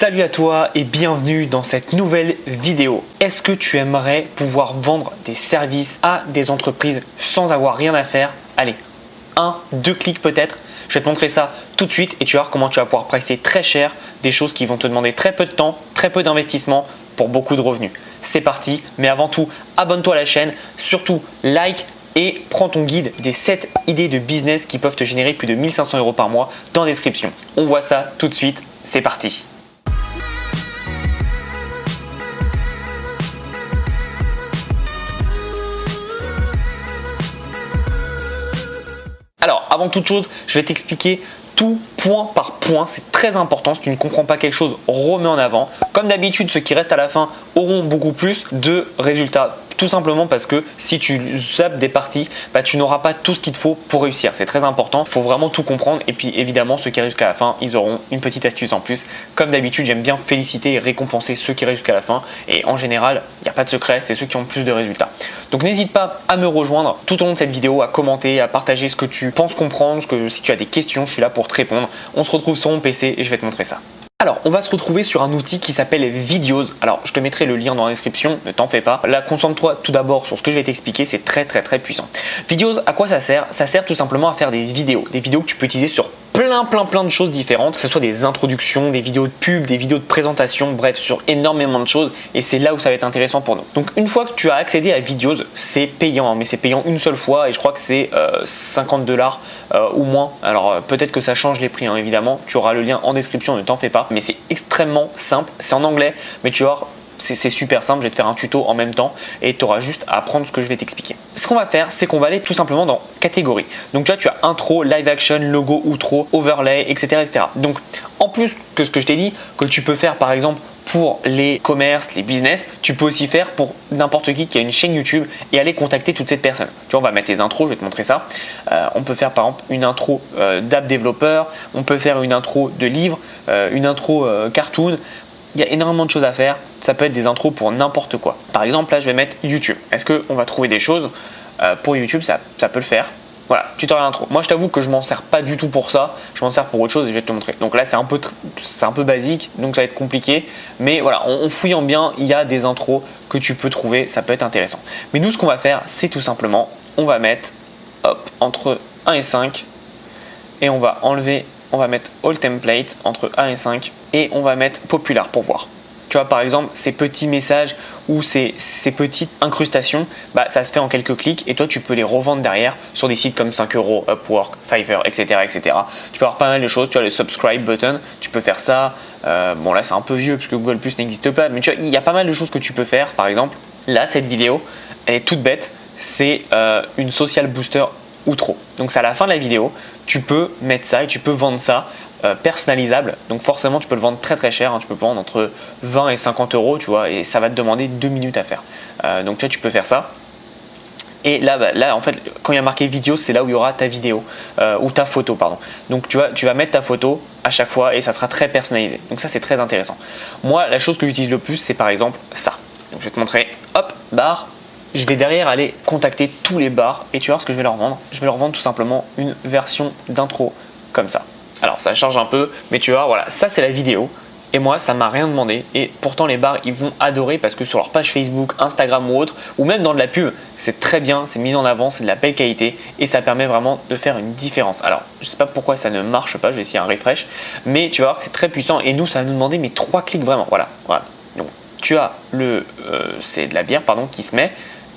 Salut à toi et bienvenue dans cette nouvelle vidéo. Est-ce que tu aimerais pouvoir vendre des services à des entreprises sans avoir rien à faire? Allez, 2 clics peut-être. Je vais te montrer ça tout de suite et tu vas voir comment tu vas pouvoir pricer très cher des choses qui vont te demander très peu de temps, très peu d'investissement pour beaucoup de revenus. C'est parti, mais avant tout, abonne-toi à la chaîne, surtout like et prends ton guide des 7 idées de business qui peuvent te générer plus de 1500 € par mois dans la description. On voit ça tout de suite, c'est parti. Alors, avant toute chose, je vais t'expliquer tout point par point. C'est très important. Si tu ne comprends pas quelque chose, remets en avant. Comme d'habitude, ceux qui restent à la fin auront beaucoup plus de résultats. Tout simplement parce que si tu zappes des parties, tu n'auras pas tout ce qu'il te faut pour réussir. C'est très important. Il faut vraiment tout comprendre. Et puis évidemment, ceux qui restent jusqu'à la fin, ils auront une petite astuce en plus. Comme d'habitude, j'aime bien féliciter et récompenser ceux qui restent jusqu'à la fin. Et en général, il n'y a pas de secret. C'est ceux qui ont le plus de résultats. Donc n'hésite pas à me rejoindre tout au long de cette vidéo, à commenter, à partager ce que tu penses comprendre. Si tu as des questions, je suis là pour te répondre. On se retrouve sur mon PC et je vais te montrer ça. Alors, on va se retrouver sur un outil qui s'appelle Videos. Alors, je te mettrai le lien dans la description, ne t'en fais pas. Là, concentre-toi tout d'abord sur ce que je vais t'expliquer, c'est très puissant. Videos, à quoi ça sert? Ça sert tout simplement à faire des vidéos que tu peux utiliser sur plein de choses différentes, que ce soit des introductions, des vidéos de pub, des vidéos de présentation, bref, sur énormément de choses et c'est là où ça va être intéressant pour nous. Donc une fois que tu as accédé à Videos, c'est payant, mais c'est payant une seule fois et je crois que c'est 50 $ ou moins. Alors peut-être que ça change les prix, évidemment, tu auras le lien en description, ne t'en fais pas, mais c'est extrêmement simple, c'est en anglais, mais tu vois, c'est super simple, je vais te faire un tuto en même temps et tu auras juste à apprendre ce que je vais t'expliquer. Ce qu'on va faire, c'est qu'on va aller tout simplement dans catégorie. Donc tu as intro, live action, logo, outro, overlay, etc. Donc en plus que ce que je t'ai dit, que tu peux faire par exemple pour les commerces, les business, tu peux aussi faire pour n'importe qui a une chaîne YouTube et aller contacter toutes ces personnes. Tu vois, on va mettre les intros, je vais te montrer ça. On peut faire par exemple une intro d'app développeur, on peut faire une intro de livre, une intro cartoon. Il y a énormément de choses à faire. Ça peut être des intros pour n'importe quoi. Par exemple, là, je vais mettre YouTube. Est-ce qu'on va trouver des choses pour YouTube? Ça peut le faire. Voilà, tutoriel intro. Moi, je t'avoue que je m'en sers pas du tout pour ça. Je m'en sers pour autre chose et je vais te le montrer. Donc là, c'est un peu basique, donc ça va être compliqué. Mais voilà, en fouillant bien, il y a des intros que tu peux trouver. Ça peut être intéressant. Mais nous, ce qu'on va faire, c'est tout simplement, on va mettre entre 1 et 5 et on va enlever. On va mettre All Template entre 1 et 5 et on va mettre Popular pour voir. Tu vois, par exemple, ces petits messages ou ces petites incrustations, ça se fait en quelques clics et toi, tu peux les revendre derrière sur des sites comme 5 €, Upwork, Fiverr, etc. Tu peux avoir pas mal de choses. Tu as le subscribe button, tu peux faire ça. Bon, là, c'est un peu vieux puisque Google Plus n'existe pas, mais tu vois, il y a pas mal de choses que tu peux faire. Par exemple, là, cette vidéo, elle est toute bête. C'est une social booster outro. Donc c'est à la fin de la vidéo, tu peux mettre ça et tu peux vendre ça personnalisable. Donc forcément tu peux le vendre très cher, tu peux le vendre entre 20 et 50 €, tu vois, et ça va te demander 2 minutes à faire. Donc tu peux faire ça. Et là en fait quand il y a marqué vidéo, c'est là où il y aura ta vidéo ou ta photo, pardon. Donc tu vas mettre ta photo à chaque fois et ça sera très personnalisé. Donc ça c'est très intéressant. Moi la chose que j'utilise le plus c'est par exemple ça. Donc je vais te montrer, hop, barre. Je vais derrière aller contacter tous les bars et tu vas voir ce que je vais leur vendre. Je vais leur vendre tout simplement une version d'intro comme ça. Alors ça charge un peu, mais tu vois, voilà, ça c'est la vidéo. Et moi, ça m'a rien demandé. Et pourtant, les bars, ils vont adorer parce que sur leur page Facebook, Instagram ou autre, ou même dans de la pub, c'est très bien, c'est mis en avant, c'est de la belle qualité et ça permet vraiment de faire une différence. Alors, je ne sais pas pourquoi ça ne marche pas, je vais essayer un refresh, mais tu vas voir que c'est très puissant et nous, ça va nous demander mais 3 clics vraiment. Voilà. Donc, tu as c'est de la bière, pardon, qui se met.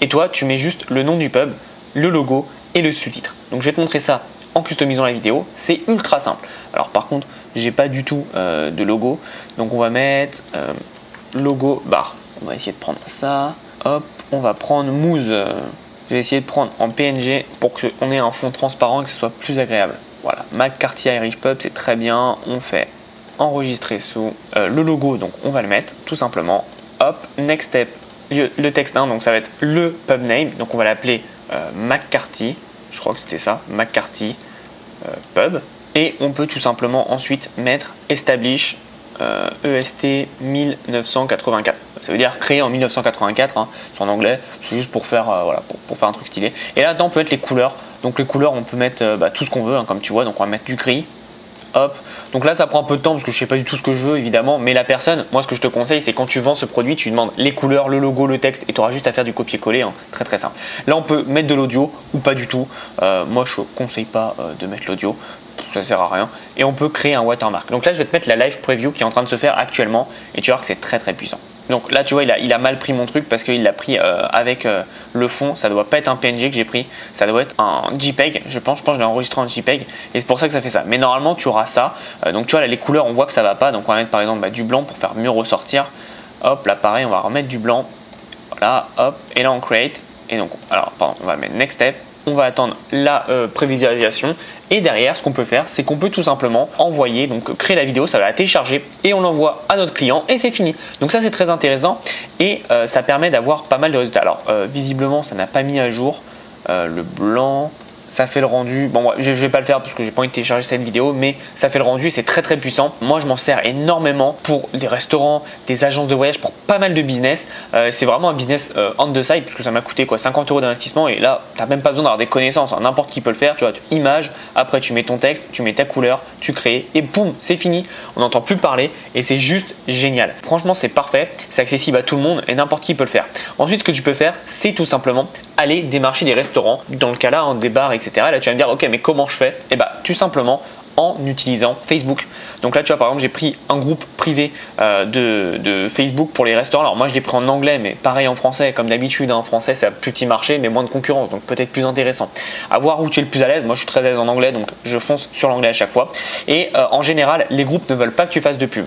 Et toi, tu mets juste le nom du pub, le logo et le sous-titre. Donc, je vais te montrer ça en customisant la vidéo. C'est ultra simple. Alors, par contre, j'ai pas du tout de logo. Donc, on va mettre logo bar. On va essayer de prendre ça. Hop, on va prendre Mousse. Je vais essayer de prendre en PNG pour qu'on ait un fond transparent et que ce soit plus agréable. Voilà, McCarthy Irish Pub, c'est très bien. On fait enregistrer sous le logo. Donc, on va le mettre tout simplement. Hop, next step. Le texte 1, donc ça va être le pub name, donc on va l'appeler McCarthy, je crois que c'était ça, McCarthy pub, et on peut tout simplement ensuite mettre establish EST 1984, ça veut dire créé en 1984, c'est en anglais, c'est juste pour faire, pour faire un truc stylé. Et là-dedans on peut mettre les couleurs, donc les couleurs on peut mettre tout ce qu'on veut, comme tu vois, donc on va mettre du gris, hop, Donc là, ça prend un peu de temps parce que je sais pas du tout ce que je veux évidemment, mais la personne, moi ce que je te conseille, c'est quand tu vends ce produit, tu lui demandes les couleurs, le logo, le texte et tu auras juste à faire du copier-coller, hein. Très très simple. Là, on peut mettre de l'audio ou pas du tout. Moi, je conseille pas de mettre l'audio. Ça sert à rien, et on peut créer un watermark. Donc là je vais te mettre la live preview qui est en train de se faire actuellement et tu vas voir que c'est très très puissant. Donc là tu vois il a mal pris mon truc parce qu'il l'a pris avec le fond. Ça doit pas être un PNG que j'ai pris, ça doit être un JPEG. Je pense que je l'ai enregistré en JPEG et c'est pour ça que ça fait ça. Mais normalement tu auras ça. Donc tu vois là les couleurs on voit que ça va pas, donc on va mettre par exemple du blanc pour faire mieux ressortir. Hop là pareil on va remettre du blanc. Voilà hop et là on create et donc alors pardon on va mettre next step. On va attendre la prévisualisation et derrière ce qu'on peut faire c'est qu'on peut tout simplement envoyer, donc créer la vidéo, ça va la télécharger et on l'envoie à notre client et c'est fini. Donc ça c'est très intéressant et ça permet d'avoir pas mal de résultats. Alors visiblement ça n'a pas mis à jour le blanc. Ça fait le rendu, bon je vais pas le faire parce que j'ai pas envie de télécharger cette vidéo, mais ça fait le rendu et c'est très très puissant. Moi je m'en sers énormément pour des restaurants, des agences de voyage, pour pas mal de business. C'est vraiment un business on the side puisque ça m'a coûté quoi 50 € d'investissement et là t'as même pas besoin d'avoir des connaissances, hein. N'importe qui peut le faire, tu vois, image, après tu mets ton texte, tu mets ta couleur, tu crées et boum c'est fini. On n'entend plus parler et c'est juste génial. Franchement c'est parfait, c'est accessible à tout le monde et n'importe qui peut le faire. Ensuite ce que tu peux faire c'est tout simplement aller démarcher des restaurants, dans le cas là des bars etc. Là tu vas me dire ok mais comment je fais? Et bah tout simplement en utilisant Facebook. Donc là tu vois par exemple j'ai pris un groupe privé de Facebook pour les restaurants. Alors moi je l'ai pris en anglais mais pareil en français comme d'habitude, en français c'est un plus petit marché mais moins de concurrence donc peut-être plus intéressant. À voir où tu es le plus à l'aise. Moi je suis très à l'aise en anglais donc je fonce sur l'anglais à chaque fois et en général les groupes ne veulent pas que tu fasses de pub.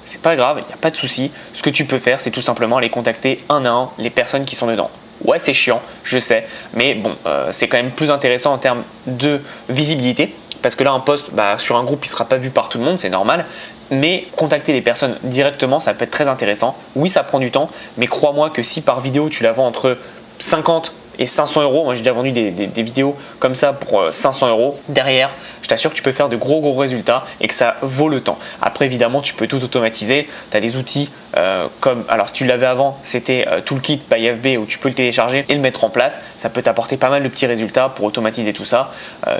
C'est pas grave, il n'y a pas de souci. Ce que tu peux faire c'est tout simplement aller contacter un à un les personnes qui sont dedans. Ouais c'est chiant, je sais, mais bon c'est quand même plus intéressant en termes de visibilité parce que là un post sur un groupe il sera pas vu par tout le monde, c'est normal, mais contacter les personnes directement ça peut être très intéressant. Oui ça prend du temps, mais crois-moi que si par vidéo tu la vends entre 50 et 500 €, moi j'ai déjà vendu des vidéos comme ça pour 500 €, derrière je t'assure que tu peux faire de gros résultats et que ça vaut le temps. Après évidemment tu peux tout automatiser, tu as des outils comme, alors si tu l'avais avant c'était Toolkit by FB où tu peux le télécharger et le mettre en place, ça peut t'apporter pas mal de petits résultats pour automatiser tout ça.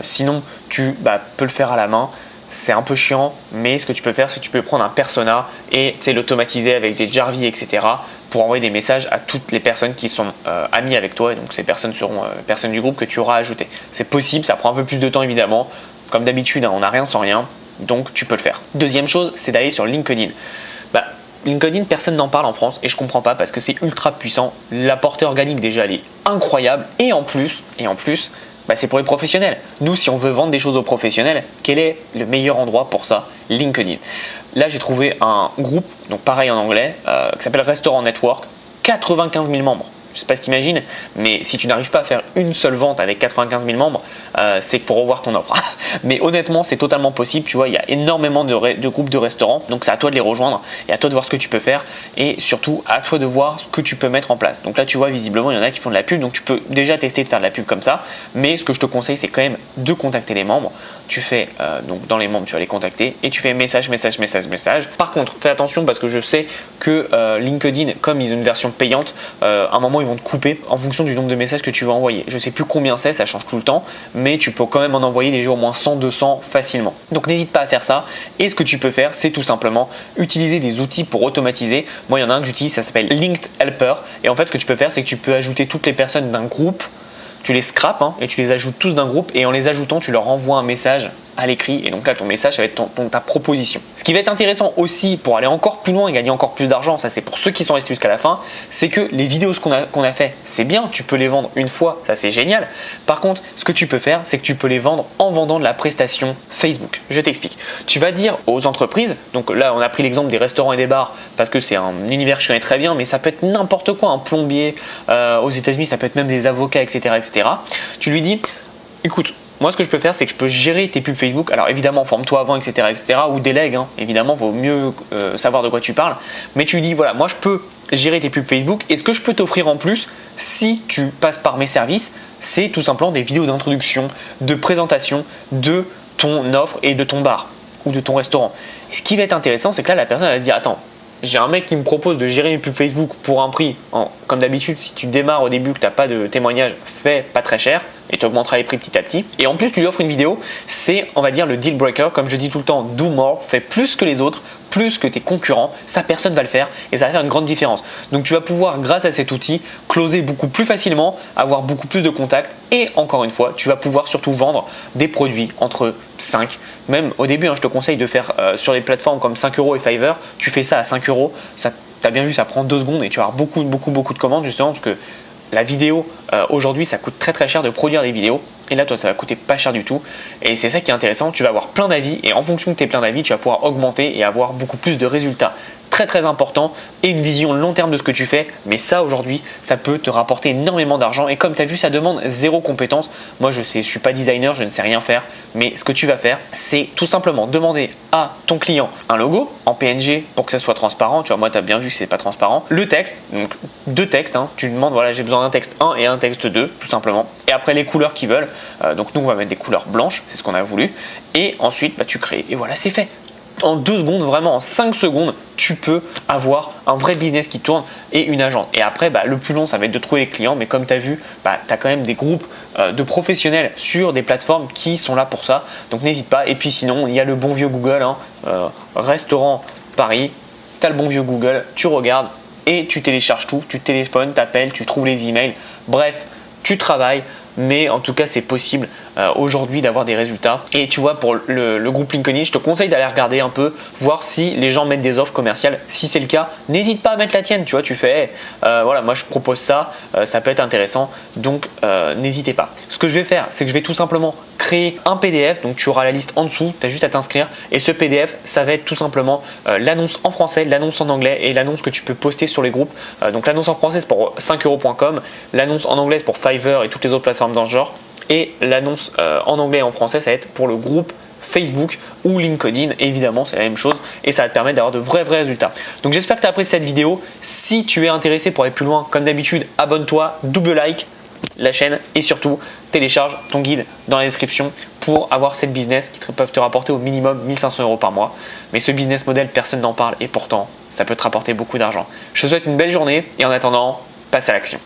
Sinon tu peux le faire à la main. C'est un peu chiant, mais ce que tu peux faire, c'est que tu peux prendre un persona et l'automatiser avec des Jarvis, etc. pour envoyer des messages à toutes les personnes qui sont amies avec toi. Et donc ces personnes seront personnes du groupe que tu auras ajoutées. C'est possible, ça prend un peu plus de temps évidemment. Comme d'habitude, on n'a rien sans rien, donc tu peux le faire. Deuxième chose, c'est d'aller sur LinkedIn. LinkedIn, personne n'en parle en France et je comprends pas parce que c'est ultra puissant. La portée organique déjà, elle est incroyable et en plus, c'est pour les professionnels. Nous, si on veut vendre des choses aux professionnels, quel est le meilleur endroit pour ça? LinkedIn. Là, j'ai trouvé un groupe, donc pareil en anglais, qui s'appelle Restaurant Network, 95 000 membres. Je ne sais pas si tu imagines, mais si tu n'arrives pas à faire une seule vente avec 95 000 membres, c'est qu'il faut revoir ton offre. Mais honnêtement, c'est totalement possible. Tu vois, il y a énormément de groupes de restaurants, donc c'est à toi de les rejoindre et à toi de voir ce que tu peux faire et surtout à toi de voir ce que tu peux mettre en place. Donc là, tu vois, visiblement, il y en a qui font de la pub, donc tu peux déjà tester de faire de la pub comme ça. Mais ce que je te conseille, c'est quand même de contacter les membres. Tu fais donc dans les membres, tu vas les contacter et tu fais message. Par contre, fais attention parce que je sais que LinkedIn, comme ils ont une version payante, à un moment ils vont te couper en fonction du nombre de messages que tu vas envoyer. Je sais plus combien c'est, ça change tout le temps, mais tu peux quand même en envoyer déjà au moins 100, 200 facilement. Donc n'hésite pas à faire ça. Et ce que tu peux faire, c'est tout simplement utiliser des outils pour automatiser. Moi, il y en a un que j'utilise, ça s'appelle Linked Helper. Et en fait, ce que tu peux faire, c'est que tu peux ajouter toutes les personnes d'un groupe. Tu les scrapes et tu les ajoutes tous d'un groupe et en les ajoutant, tu leur envoies un message à l'écrit et donc là ton message ça va être ta proposition. Ce qui va être intéressant aussi pour aller encore plus loin et gagner encore plus d'argent, ça c'est pour ceux qui sont restés jusqu'à la fin, c'est que les vidéos qu'on a fait, c'est bien, tu peux les vendre une fois, ça c'est génial. Par contre, ce que tu peux faire, c'est que tu peux les vendre en vendant de la prestation Facebook. Je t'explique. Tu vas dire aux entreprises, donc là on a pris l'exemple des restaurants et des bars parce que c'est un univers que je connais très bien, mais ça peut être n'importe quoi, un plombier aux États-Unis, ça peut être même des avocats, etc. Tu lui dis, écoute, moi, ce que je peux faire, c'est que je peux gérer tes pubs Facebook. Alors évidemment, forme-toi avant, etc., ou délègue. Évidemment, vaut mieux savoir de quoi tu parles. Mais tu lui dis, voilà, moi, je peux gérer tes pubs Facebook. Et ce que je peux t'offrir en plus, si tu passes par mes services, c'est tout simplement des vidéos d'introduction, de présentation de ton offre et de ton bar ou de ton restaurant. Et ce qui va être intéressant, c'est que là, la personne va se dire, attends, j'ai un mec qui me propose de gérer mes pubs Facebook pour un prix, comme d'habitude, si tu démarres au début que tu n'as pas de témoignage, fais pas très cher. et tu augmenteras les prix petit à petit. Et en plus, tu lui offres une vidéo, c'est on va dire le deal breaker. Comme je dis tout le temps, do more, fais plus que les autres, plus que tes concurrents, ça personne va le faire et ça va faire une grande différence. Donc tu vas pouvoir grâce à cet outil closer beaucoup plus facilement, avoir beaucoup plus de contacts et encore une fois tu vas pouvoir surtout vendre des produits entre 5, même au début je te conseille de faire sur les plateformes comme 5 € et Fiverr, tu fais ça à 5 €, ça t'as bien vu, ça prend 2 secondes et tu vas avoir beaucoup de commandes justement parce que la vidéo aujourd'hui ça coûte très cher de produire des vidéos et là toi ça va coûter pas cher du tout et c'est ça qui est intéressant, tu vas avoir plein d'avis et en fonction de tes plein d'avis tu vas pouvoir augmenter et avoir beaucoup plus de résultats. Très important et une vision long terme de ce que tu fais, mais ça aujourd'hui ça peut te rapporter énormément d'argent et comme tu as vu ça demande zéro compétence. Moi je suis pas designer, je ne sais rien faire, mais ce que tu vas faire c'est tout simplement demander à ton client un logo en PNG pour que ça soit transparent. Tu vois, moi tu as bien vu que c'est pas transparent, le texte, donc 2 textes, tu demandes voilà j'ai besoin d'un texte 1 et un texte 2 tout simplement, et après les couleurs qu'ils veulent, donc nous on va mettre des couleurs blanches, c'est ce qu'on a voulu, et ensuite tu crées et voilà c'est fait. En 2 secondes, vraiment en 5 secondes, tu peux avoir un vrai business qui tourne et une agence. Et après, le plus long, ça va être de trouver les clients. Mais comme tu as vu, tu as quand même des groupes de professionnels sur des plateformes qui sont là pour ça. Donc n'hésite pas. Et puis sinon, il y a le bon vieux Google, restaurant Paris. Tu as le bon vieux Google, tu regardes et tu télécharges tout. Tu téléphones, tu appelles, tu trouves les emails. Bref, tu travailles. Mais en tout cas, c'est possible aujourd'hui d'avoir des résultats. Et tu vois, pour le groupe LinkedIn, je te conseille d'aller regarder un peu, voir si les gens mettent des offres commerciales. Si c'est le cas, n'hésite pas à mettre la tienne. Tu vois, tu fais, voilà, moi je propose ça, ça peut être intéressant. Donc, n'hésitez pas. Ce que je vais faire, c'est que je vais tout simplement créer un PDF. Donc, tu auras la liste en dessous. Tu as juste à t'inscrire. Et ce PDF, ça va être tout simplement l'annonce en français, l'annonce en anglais et l'annonce que tu peux poster sur les groupes. Donc, l'annonce en français, c'est pour 5euros.com. L'annonce en anglais, c'est pour Fiverr et toutes les autres plateformes dans ce genre. Et l'annonce en anglais et en français, ça va être pour le groupe Facebook ou LinkedIn, évidemment c'est la même chose et ça va te permettre d'avoir de vrais résultats. Donc j'espère que tu as apprécié cette vidéo. Si tu es intéressé pour aller plus loin, comme d'habitude, abonne-toi, double like la chaîne et surtout télécharge ton guide dans la description pour avoir 7 business qui peuvent te rapporter au minimum 1 500 € par mois. Mais ce business model, personne n'en parle et pourtant ça peut te rapporter beaucoup d'argent. Je te souhaite une belle journée et en attendant, passe à l'action.